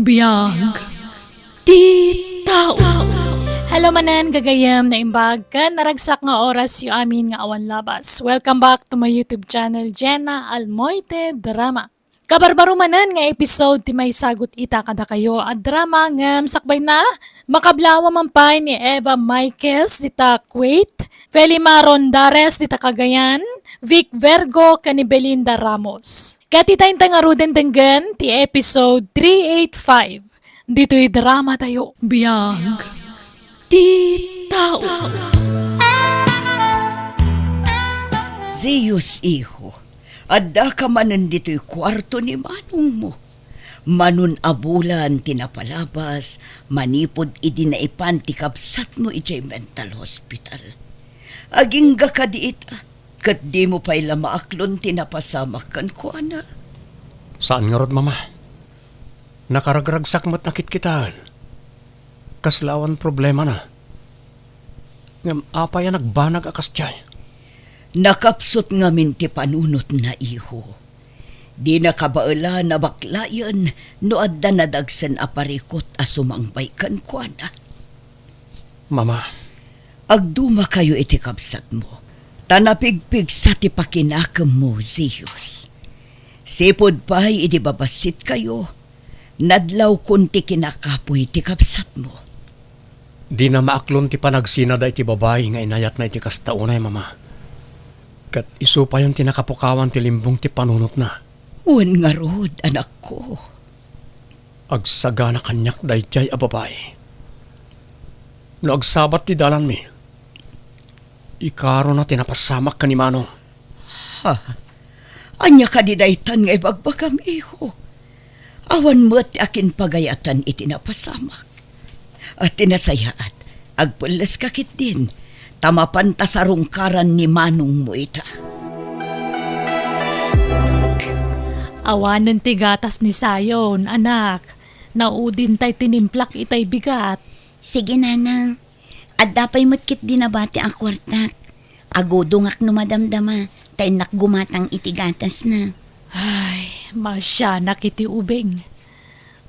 Biyag ti tao. Hello manan, gagayam na imbag ka naragsak nga oras yu amin nga awan labas. Welcome back to my YouTube channel, Jenna Almoite Drama. Kabarbaro manan nga episode ti may sagot ita kada kayo at drama nga sakbay na makablawa mampay ni Eva Michaels dita Kuwait, Felima Rondares dita Cagayan, Vic Vergo kani Belinda Ramos. Katitayin nga ruden denggan ti episode 385. Dito'y drama tayo. Biyag ti tao. Zeus, iho, adda ka manan dito'y kwarto ni manong mo. Manun abulan tinapalabas, manipod idinaipan ti kapsat mo ijay mental hospital. Aging ga ka diit, kat di mo pa'y lamaaklon tinapasamak kan ko, ana. Saan nga rod, mama? Nakaragragsak mat nakit kitaan. Kaslawan problema na. Ngam apa yan nagbanag akas tiyay. Nakapsot ngamin ti panunot na iho. Di nakabaala na baklayan no adda nadagsan aparikot asumangbay kan ko, ana. Mama, Agduma kayo iti kapsat mo. Tanapigpig sa ti pakinakam mo, Zeus. Sipod pa'y idibabasit kayo. Nadlaw kunti kinakapoy ti kapsat mo. di na maaklon ti panagsinada iti babae nga inayat na iti kastaunay, mama. Kat iso pa yung tinakapukawan ti limbong ti panunot na. Uwan nga rod, anak ko. Agsaga na kanyak dayjay a babae. No agsabat ti dalan mi. Ikaro na tinapasamak ka ni Manong. Ha? Anya ka di daytan nga ibagbagam, iho. Awan mo at akin pagayatan itinapasamak. At tinasayat, agpulas kakit din. Tamapan ta sa rungkaran ni Manong mo ita. Awanan ti gatas ni Sayon, anak. Naudin tay tinimplak itay bigat. Sige, nanang. At dapay matkit dinabati ang kwartak. Agodongak no madamdama. Tay nakgumatang itigatas na. Ay, masya nakiti ubing.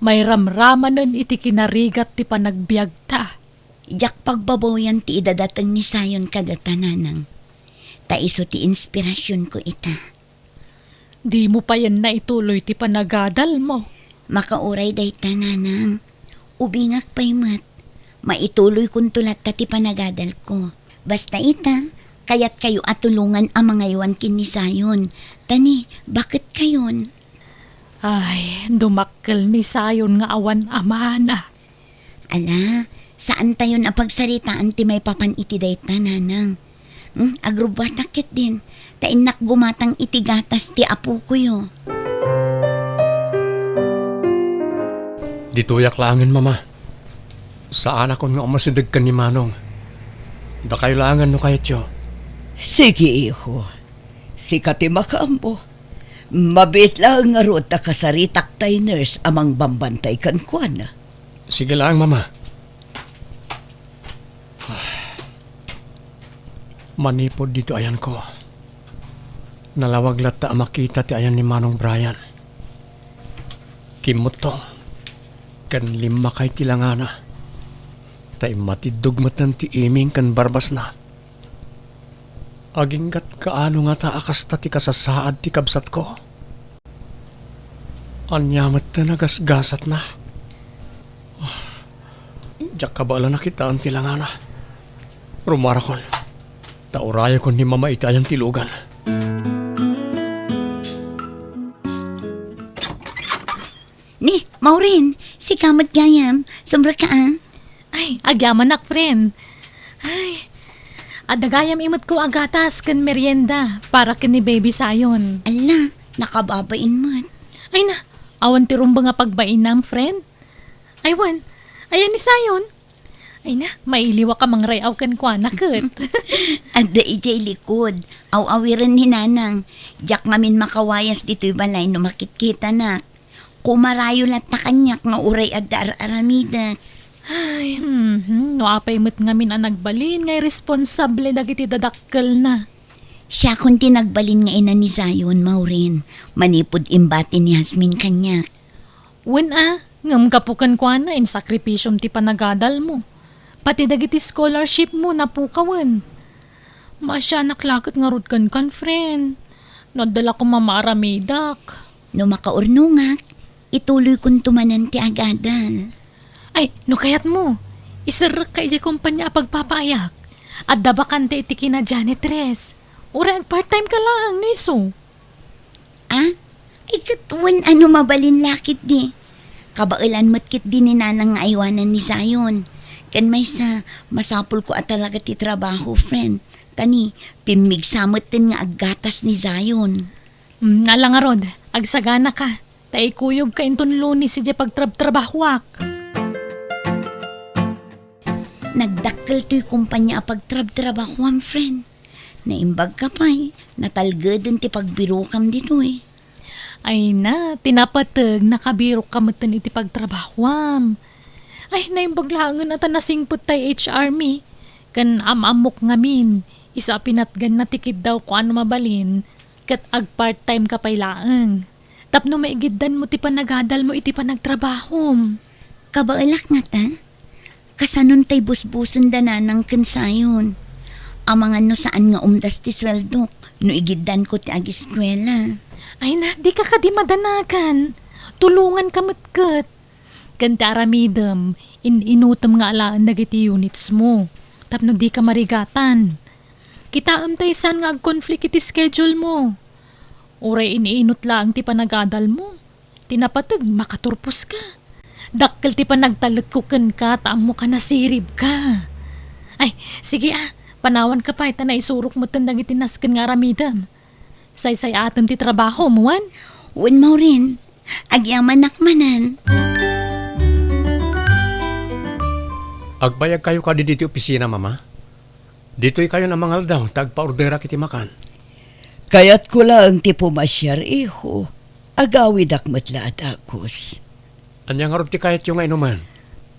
May ramramanan iti kinarigat ti panagbiag ta. Jak pagbaboyan ti idadatang ni Sayon kadata, nanang. Ta iso ti inspirasyon ko ita. Di mo pa yan na ituloy ti panagadal mo. Makauray day ta, nanang. Ubingak pa'y mat. Maituloy kung tulat ta ti panagadal ko. Basta ita, kaya't kayo atulungan ang mga iwan kin ni Sayon. Tani, bakit kayon? Ay, dumakkel ni Sayon nga awan amana. Ala, saan tayo na pagsaritaan ti may papan iti day ta, nanang? Agrubatakit din. Tainak gumatang itigatas ti apo ko yo. Dituyak langin, mama. Saan ako nga umasidag ka ni Manong? Da kayo langan no kayat yo. Sige, iho. Sikati makambo. Mabit lang nga rod ta kasaritak tay nurse amang bambantay kan ko, ana. Sige lang, mama. Manipod dito ayan ko. Nalawag lata makita ti ayan ni Manong Brian. Kimutong. Kan lima kay tilangana. Tay matidugmatan ti iming kan barbas na. Aginggat kaano nga ta akas ta ti kasasaad ti kabsat ko. Anyamat ta nagasgasat na. Diyak kabala na kita ang tilangana. Rumarakon. Tauraya ko ni mama itayang tilugan. Ni, Maureen, si Kamat Gayam, sombra ka ah. Ay, agyaman nak, friend. Ay, adagayam imot ko agatas kan merienda para kan ni baby Sayon. Ala, nakababain mo. Ay na, awan ti rumba nga pagbainam, friend. Aywan, ayan ni Sayon. Ay na, mailiwa ka mang rayaw kan kwa nakit. Ada ijay likod, aw-awiran ni nanang. Jak ngamin makawayas dito'y balay no makikita na. Kumarayo lat na kanyak nga uray adda aramida. Ay, no apay mo't ngamin ang nagbalin ngay responsable dagiti dadakkel na. Siya kundi nagbalin nga ina ni Zion, Maureen. Manipod imbati ni Hasmin kanyak. Wen Ngam kapukan ko na in sakripisyom ti panagadal mo. Pati dagiti scholarship mo napukawan. Masya naklakot nga rod kan friend. Nadala ko mamaaramidak. No makaurnungak, ituloy kong tumanan ti agadal. Ay, no kayat mo. Isarek ka iti kumpanya pagpapayak. At dabakante iti kina janitress. Ura, part-time ka lang, niso. Ah? Ay katuan ano mabalin lakit di. Kabailan matkit din ni nanang nga aywanan ni Zion. Kan may sa masapul ko at talaga ti trabaho, friend. Kani, pimigsamot din nga aggatas ni Zion. Nala nga rod, agsagana ka. Tay kuyog ka inton lunis si pagtrabahwak. Nagdakkel to'y kumpanya pagtrabaho, friend. Naimbag ka pa'y, natalgadon ti pagbirukam dito eh. Ay na, tinapatag, nakabiro ka matan iti pagtrabahwam. Ay, naimbaglangan at nasingpot tay HR me. Kan amamok ngamin, isa pinatgan na tikid daw ko ano mabalin, kat ag part-time ka pa'y laang. Tapno maigiddan mo ti panagadal mo iti panagtrabahom. Kabailak nga ta? Kasanon tay busbusan da na ng kansayon. Amangan no saan nga umdas ti sweldo, no igiddan ko ti agiskwela. Ay na, di ka kadimadanakan. Tulungan ka matkat. Kanta aramidam, inutam nga alaan dagiti units mo. Tapno di ka marigatan. Kita amtay san nga ag-conflict iti schedule mo. Uray iniinot lang ti panagadal mo. Tinapatag, makaturpos ka. Dakkel ti panagtalagkukan ka, taam mo ka nasirib ka. Ay, sige panawan ka pa, ita na isurok mo tandang itinaskan nga aramidam. Say aton ti trabaho mo, wan? Uwan mo rin, agyaman nakmanan. Agbayag kayo ka dito opisina, mama. Dito'y kayo na mangal daw, tagpa-ordera kiti makan. Kaya't ko lang ti pumasyar, iho. Agawid akmatla at akos. Anyang harap ti kayat yung nga inuman.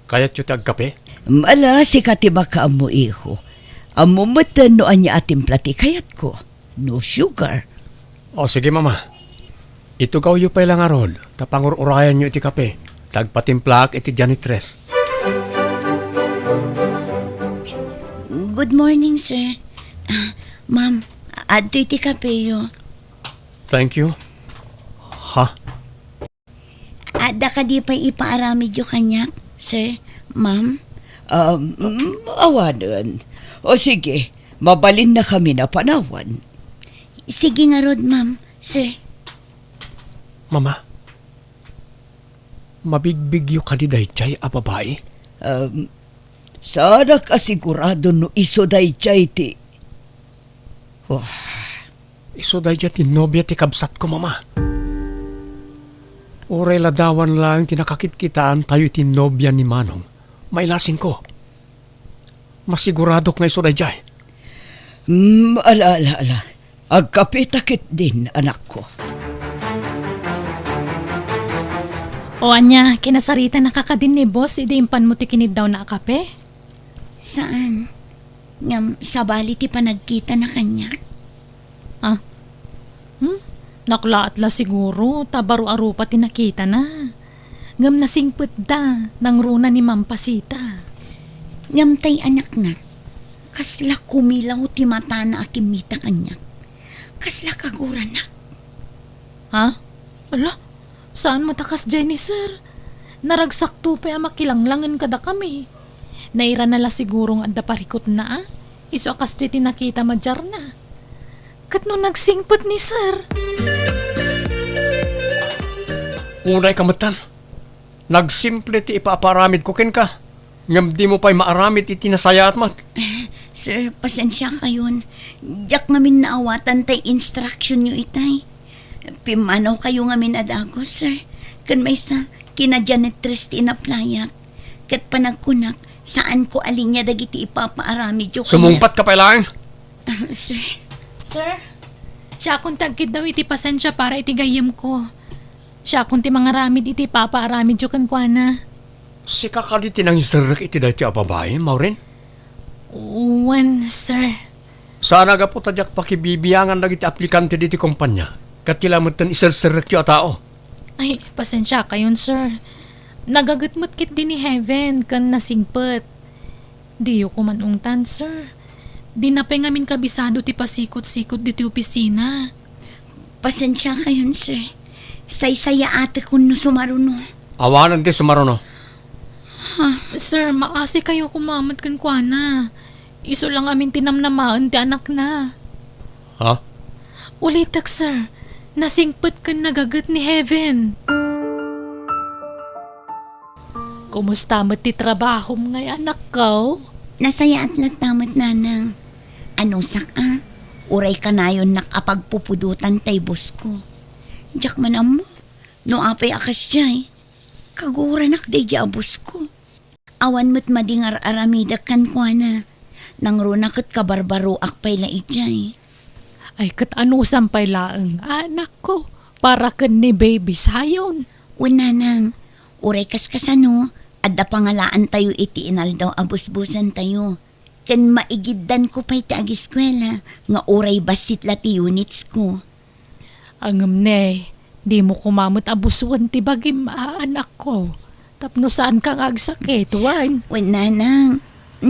Kayat yung tagkape? Mala si katibaka mo, iho. Amo matan no anya atim plati kayat ko. No sugar. O sige, mama. Ito gaw yu pa ilang arod. Tapangururayan nyo iti kape. Tagpatimplak iti janitress. Good morning, sir. Ma'am, adto iti kapeyo. Thank you. Ha? Ada ka di pa ipaaramid yung kanyak, sir, ma'am? Awanan. O sige, mabalin na kami na panawan. Sige nga rod, ma'am, sir. Mama, mabigbig yu kaniday chay a babae? Sana kasigurado no iso day chay ti. Iso day ti nobya ti kabsat ko, mama. Uray ladawan lang tinakakit-kitaan tayo ti nobya ni Manong. Mailasin ko. Masiguradok na iso day chay. Ala. Agkapitakit din, anak ko. O anya, kinasarita nakakadin ni boss, idimpan mo ti kinid daw na kape? Saan? Ngam, sabali ti panagkita na kanyak. Naklaat la siguro, tabaro-aro pa tinakita na. Ngam nasingput da, nang runa ni Mampasita. Ngam tay anak na. Kasla kumilaw ti mata na akimita kanyak. Kasla kaguranak. Ha? Ala, saan matakas dyan ni sir? Naragsak tupe makilanglangan kada kami. Naira nala sigurong adda parikot na Iso akas di tinakita madjar na. Kat no nagsingput ni sir. Unay kamatan. Nagsimple ti ipaaparamid ko ken ka. Ngam di mo pa'y maaramid iti nasayat mat. Sir, pasensya kayon. Diyak ngamin naawatan tay instruction nyo itay. Pimanaw kayo ngamin adagos, sir. Kan may sa kinadjanitress ti inaplayak. Kat panagkunak, saan ko alinya dagiti ipapaaramid yung Sumungpat ka pa lang. Sir, Sir, siya akong tagkid daw iti pasensya para iti gayam ko. Siya akong ti mga ramid iti papaaramid yung kankwana. Si kakaditi nang isarek iti dati a babae, Maureen. Uwan, sir. Sana ga po tadyak pakibibiyangan dagiti aplikante diti kumpanya. Katilamutan isarserek yu a tao. Ay, pasensya kayon, sir. Nagagatmat kit din ni Heaven kan nasingpet. Diyo ko manungtan, sir. Di na pa ngamin kabisado ti pasikot-sikot di ti opisina. Pasensya kayon, sir. Say-saya ate kun no sumaruno. Awanan ti sumaruno. Sir, maasi kayo kumamat kan kuana. Iso lang amin tinamnamaan ti anak na. Ha? Ulitak, sir. Nasingpet kan nagagat ni Heaven. Kumusta mo ti trabaho mo ngay anak ko? Nasaya at latamat nanang. Ano saka? Uray ka na yun nakapagpupudutan tay bus ko. Diyak man mo. No apay akas jay. Kagura nakday di abus ko. Awan mo't madingar aramidak kan kwa na. Nang runakot kabarbaro akpay laig jay. Ay kat ano sampay laang anak ko. Para kan ni baby sayon. Una nang. Uray kaskasano. Adda pangalaan tayo iti inal daw abus-busan tayo. Ken maigiddan ko pa'y ti agiskwela. Nga uray basit la ti units ko. Angam ne, di mo kumamot abusuan ti bagim anak ko. Tapno saan kang agsakit, wan? Wen nanang.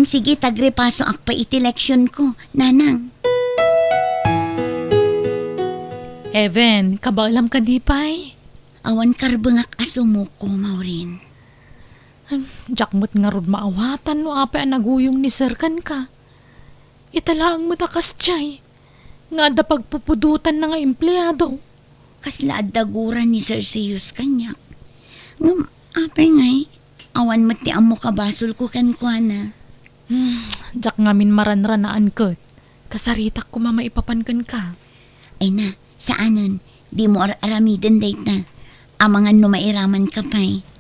Sige tagrepaso akpa iti leksyon ko. Nanang. Heaven, kabalam ka di pa'y? Awan karbengak asumo ko, Maureen. Jakmot nga rod maawatan no apa naguyong ni Sirkan ka. Italaang mo takas tiyay. Nga da pagpupudutan na nga empleyado. Kasla daguran ni Sir Siyus kanyak. Ngam, apay ngay. Awan mati amo kabasol ko kan kwa na. Jak ngamin maranranaan kat. Kasaritak ko mama ipapankan ka. Ay na, saanon? Di mo aramiden date na. Amangan no mairaman ka pa'y.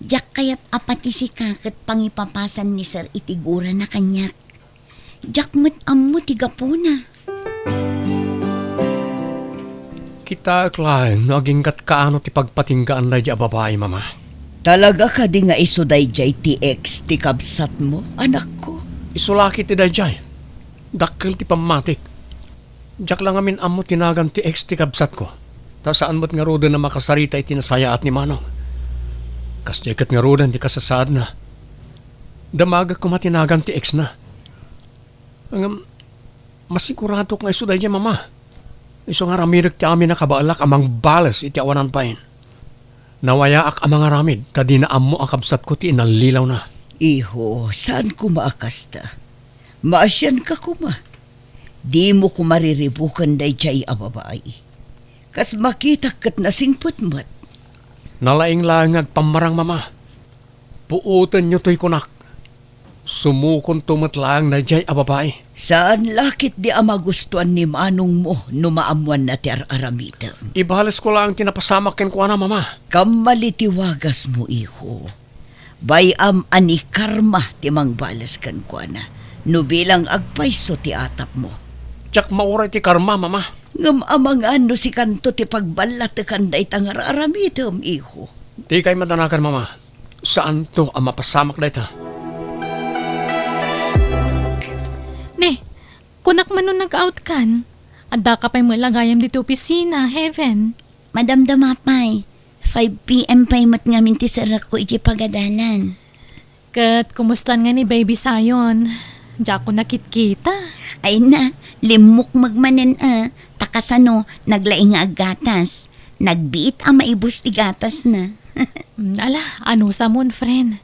Diyak kaya't apati si kakat pangipapasan ni Sir itigura na kanyak. Diyak mo't amo tigapuna. Kita klaeng naging kat kaano ti pagpatinggaan na di babae, mama. Talaga ka di nga isuday jay ti ex ti kabsat mo, anak ko. Isulaki ti dayjay. Dakkel ti pamatik. Diyak lang amin amo tinagan ti ex ti kabsat ko. Ta saan mo't nga roda na makasarita iti nasaya at ni Manong. Kas jagat nga rodan di kasasaad na. Damaga ko matinagan ti ex na. Ang masigurado nga iso dahil mama. Iso nga ramidag ti amin na kabaalak amang balas iti awanan pain. Nawaya ak amang aramid tadi na amo akabsat ko ti inalilaw na. Iho, saan ko maakasta? Maasyan ka kuma. Di mo ko mariribukan day jay ababay. Kas makita kat nasingput mo't. Nalaing-laing pamarang mama. Puutan nyo to'y kunak. Sumukon tumatlaang na jay ababae. Saan lakit di ama gustuan ni Manong mo numaamuan na ti aramidam? Ibalas ko lang tinapasamak ken kuana mama. Kamalitiwagas mo, iho. Bayam ani karma ti mangbalas kan kwa na. No bilang agpaiso ti atap mo. Tsak mauray ti karma mama. Ngam amang ano si kanto ti pagbalat ti kanday tangar aramidam, iho. Di kay madanakan mama. Saan to ang mapasamak na ita? Ne, kunak man nung nag-out kan. Adda ka pa'y malagayam dito opisina, Heaven. Madam Damapay, 5 p.m. pa'y mat ngamin ti sarak ko iti pagadalan. Kat kumustan nga ni baby sayon. Diya ko nakit-kita. Ay na, limok magmanen takasano, naglaing nga agatas. Nagbiit ang maibus ti gatas na. Ala, ano sa mon, friend?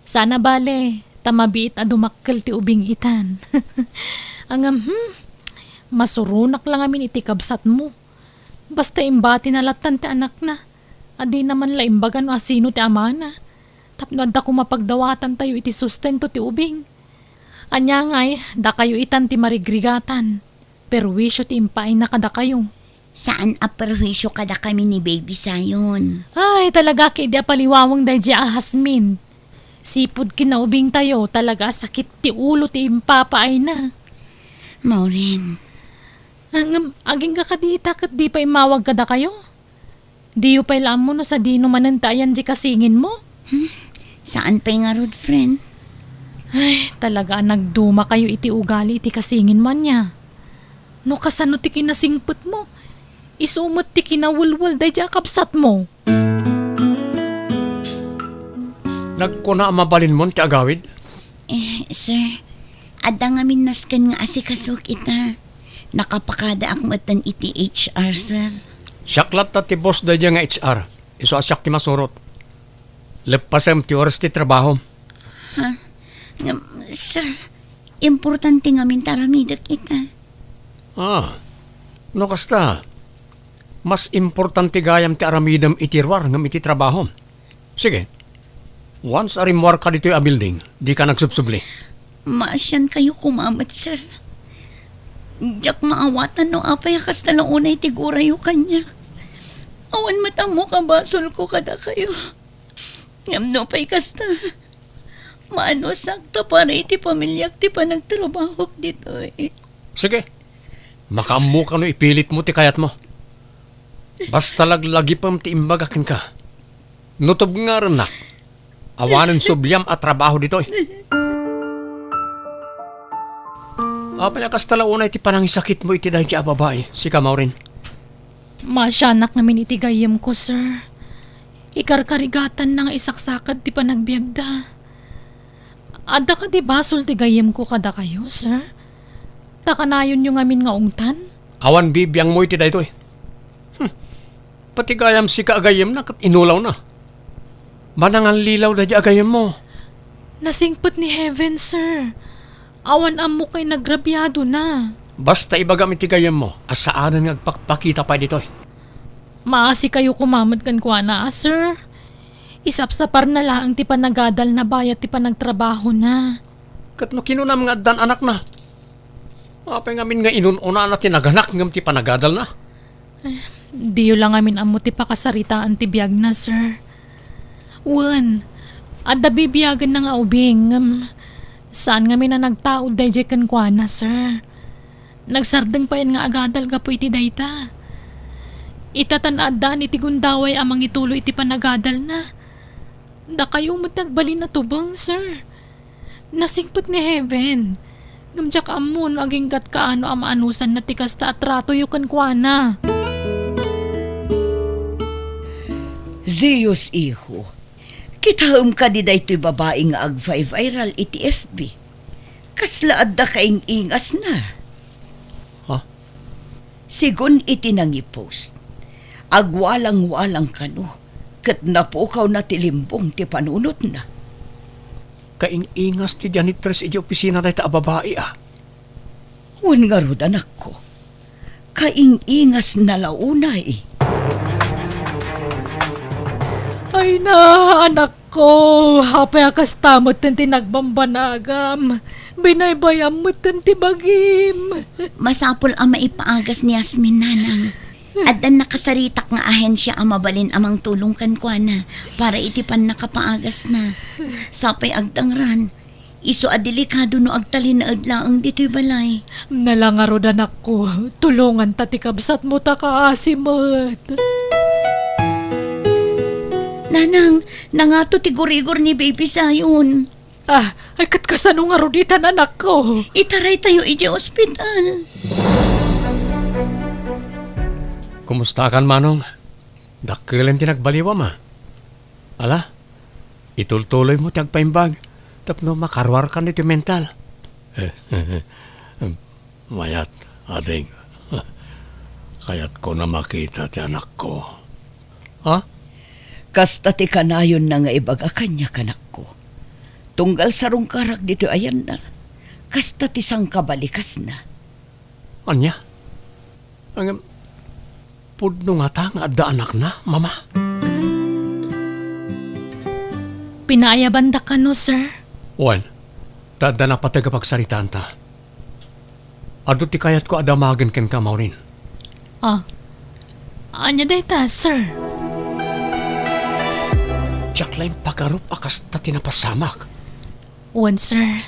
Sana bale, tamabiit na dumakkel ti ubing itan. Ang masurunak lang amin iti kabsat mo. Basta imbati na latan ti anak na. Adi naman la imbagan o asino ti amana. Tapno adda ko mapagdawatan tayo iti sustento ti ubing. Anya ngay, da kayo itan ti marigrigatan. Pero wisyo ti impain na kada kayo. Saan aperwisyo kada kami ni baby sayon? Ay, talaga kay di paliwawang dahi Hasmin. Sipod kinaubing tayo, talaga sakit ti ulo ti impapaay na. Maureen, Aging kakadita kat di pa imawag kada kayo? Di yu pa ilam mo no sa di no manantayan di kasingin mo? saan pa'y nga road friend? Ay, talaga nagduma kayo iti ugali iti kasingin man niya. No kasano ti kinasingput mo? Isumot ti kinawulwul dahi di akapsat mo. Nagkuna mabalin mo ti agawid? Sir, adda nga minaskan nga asikasok ita. Nakapakada akmatan iti HR, sir. Siyaklat ta ti boss da nga HR. Iso asyak ti masurot. Lepasem ti oras ti trabaho. Sir, importante nga mintaramidak ita. No kasta. Mas importante gayam ti aramidam itirwar ngam iti trabaho. Sige. Once arimwar ka dito a building, di ka nagsubsubli. Maasyan kayo kumamat, sir. Diyak maawatan no apay kas talaunay tigura yung kanya. Awan matamo ka basol ko kada kayo. Ngam no pa'y kasta. Maano sakta para iti pamilyak ti pa nagtrabaho dito eh. Sige. Makaammo ka no ipilit mo ti kayat mo. Basta laglagi pam ti imbagakin ka. Nutob nga rin na. Awanan subyam at trabaho dito eh. Payakas talaunay ti panangisakit mo iti dahil ti babae, si Kamaurin. Masyanak namin itigayam ko, sir. Ikarkarigatan na nga isaksakad ti panagbiagda. Adda ka di basol tigayam ko kada kayo, sir? Takanayon yung amin nga ungtan? Awan bibiyang mo iti dahil ito eh. Pati gayam si kaagayam na kat inulaw na. Manangan lilaw da di agayam mo. Nasingpot ni Heaven, sir. Awan amo kay nagrabyado na. Basta ibagam iti gayam mo, asaanan nga agpakpakita pa dito eh. Maasi kayo kumamad kan kuha na, sir. Isapsapar na lang ti panagadal na bayat ti panagtrabaho na. Kat no kinunam nga dan anak na. Apay ngamin nga inununa na tinaganak ngam ti panagadal na. Diyo lang amin amo ti pakasaritaan ti biyag na, sir. Wan, adda bibiyagan na nga ubing. Saan nga mi na nagtaod dayjay kan kuha na, sir. Nagsardeng pa yan nga agadal gapo iti dayta. Itatanadaan iti gundaway amang ituloy iti panagadal na. Da kayo matagbali na tubang, sir. Nasingpot ni Heaven. Gamjak amon aging gat kaano amaanusan na tikasta at rato yukan kwa na. Zeus iho, kitaom ka di daytoy babae nga ag-viral iti FB. Kasla adda kaing ingas na. Ha? Sigun iti nangipost. Agwalang-walang kano, kat napukaw na tilimbong ti panunot na. Kaing-ingas ti janitress iti opisina na ita babae ah. Wan nga rod anak ko, kaing-ingas na launay. Ay na, anak ko. Hapay akas tamot ten tinagbambanagam. Binaybayam mo ten tibagim. Masapol ang maipaagas ni Yasmin, nanang. At dan nakasaritak nga ahensya ang mabalin amang tulong kan kwa na para itipan nakapaagas na. Sapay agtangran. Iso adelikado no agtalin na adlaang dito'y balay. Nalangaro anak ko. Tulungan tatikabsat mo ta kaasimot. Nanang, nangato tigurigor ni baby sayon. Ay katkasano nga ruditan anak ko. Itaray tayo iti ospital. Kumusta kan manong? Dakkilan tinagbaliwa ma. Ala, itultuloy mo tagpaimbag. Tapno makarwar ka nito mental. Mayat, ading. Kaya't ko na makita ti anak ko. Ha? Kasta ti kanayon na nga ibaga kanya kanak ko. Tunggal sarong karak dito ayan na. Kasta ti sang kabalikas na. Anya? Ang pudno nga ta nga adda anak na, mama. Pinayabanda ka no, sir? Wan, dada na patagapagsaritaan ta. Ado ti kayat ko adamagan ken ka, Maureen. Anya dayta, sir? Diyak lang pagarup akas ta tinapasamak. Wan, sir.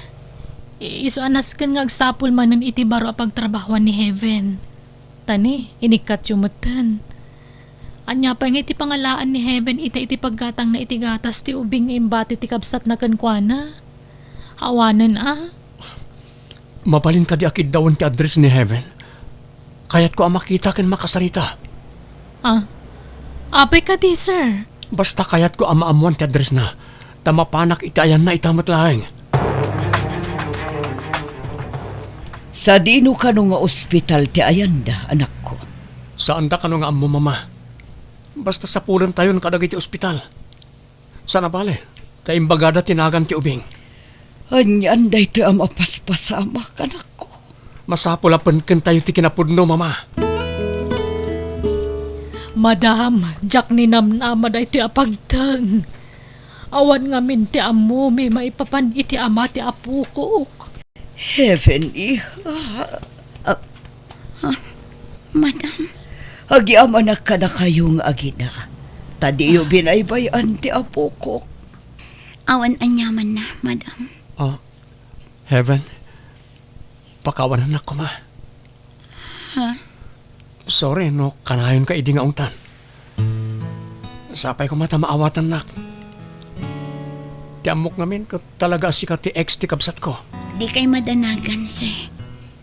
Iso anas kan nga agsapul manan iti baro a pagtrabahuan ni Heaven. Tani, inikat yumutan. Anya pa nga iti pangalaan ni Heaven iti paggatang na iti gatas ti ubing nga imbati ti kabsat na kankwana. Awanan Mabalin ka di akid dawon ti address ni Heaven. Kaya't ko ang makita ken makasarita. Apay ka di, sir. Basta kaya't ko ang maamuan ti address na. Tamapanak itayan na itamat laeng. Sa dino ka no nga ospital ti Ayanda, anak ko. Saan da ka nga amo mama? Basta sa pulan tayo kadag iti ospital. Sana bale, tayo bagada tinagan ti ubing. Anyan day ti ama paspasama, anak ko. Masapulapan kan tayo ti kinapudno mama. Madam, jak ni namnama da iti apagtang. Awan nga min ti amo, may maipapan iti ama ti apu ko. Heaven, iha. Madam, Agiaman na kada kayong agina. Tadiyo binaybayan ti apo ko. awan anyaman na, madam. Oh, Heaven, pakawanan na ko ma. Ha? Sorry, no, kanayon ka idi nga ungtan. Sapay ko mata maawatan nak. Ti amok ngamin ko talaga si ka ti ex ti kabsat ko. Di kay madanagan, sir.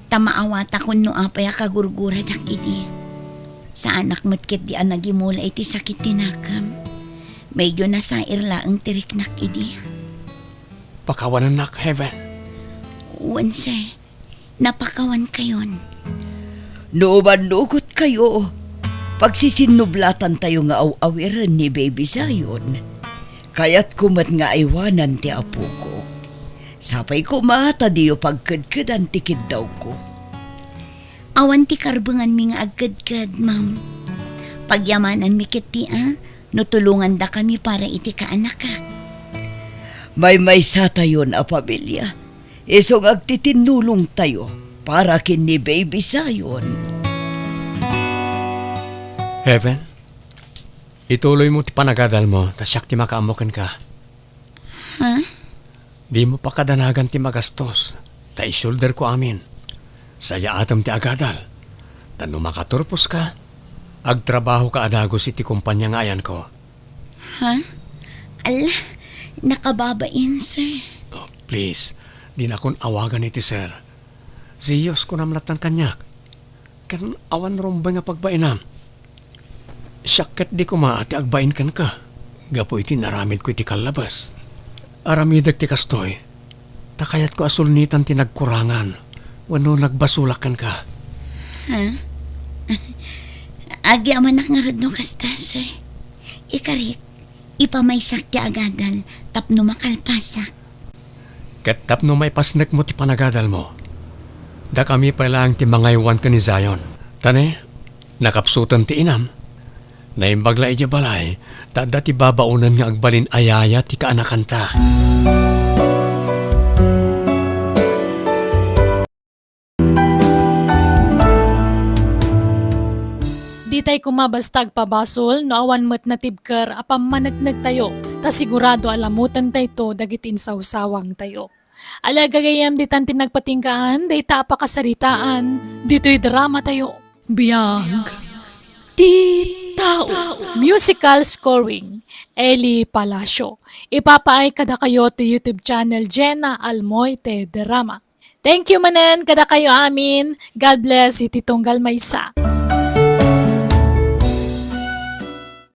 Tamaawata kun no apay kagurgura jak idi. Sa anak matkit di ang nagimula iti sakit tinakam. Medyo nasair laang tiriknak idi. Pakawanan nak, Heaven. Uwan, sir. Napakawan kayon. Nooban nugot kayo. Pagsisinublatan tayo nga aw-awiran ni Baby Zion. Kaya't kumat nga iwanan ti apo ko. Sapay ko mata diyo pagkadkadan tikid daw ko. Awan ti karbangan mi nga agkad-kad, ma'am. Pagyamanan mi kiti, nutulungan da kami para iti kaanak ka. May sa tayo na pamilya. Isong agtitinulong tayo para kin ni Baby Zion. Heaven, ituloy mo ti panagadal mo, tasyak ti makaamokan ka. Ha? Di mo pa kadanagan ti magastos, ta shoulder ko amin. Saya atam ti agadal, tano makaturpos ka, agtrabaho ka adagos iti kumpanya ngayan ko. Ha? Ala, nakababain, sir. Oh, please, di na kon awagan iti sir. Siyos ko namlatan kanyak. Kan awan rombay nga pagbainam. Syakit di ko maati agbain kan ka. Gapo iti naramid ko iti kalabas. Aramidag ti kastoy. Takayat ko asulnitan ti nagkurangan. Wano nagbasulakan ka. Ha? Agi amanak nga rod no kasta, sir. Ikarik, ipamaysak ti agadal, tapno makalpasak. Ket tapno may pasnek mo ti panagadal mo. Da kami pa lang ti mangaywan ka ni Zion. Tane, nakapsutan ti inam. Naimbagla ija balay, tada ti babaunan nga agbalin ayaya ti kaanakanta. Di tay kumabastag pabasol, no awan met natibker, apam managnag tayo, ta sigurado alamutan tayo to, dagitin sawsawang tayo. Alagagayam di tan tinagpatingkaan, day tapakasaritaan, dito'y drama tayo. Biyag. Titaw. Musical scoring. Eli Palacio. Ipapaay kada kayo to YouTube channel Jenna Almoy Te Drama. Thank you manen kada kayo amin. God bless iti tunggal maysa.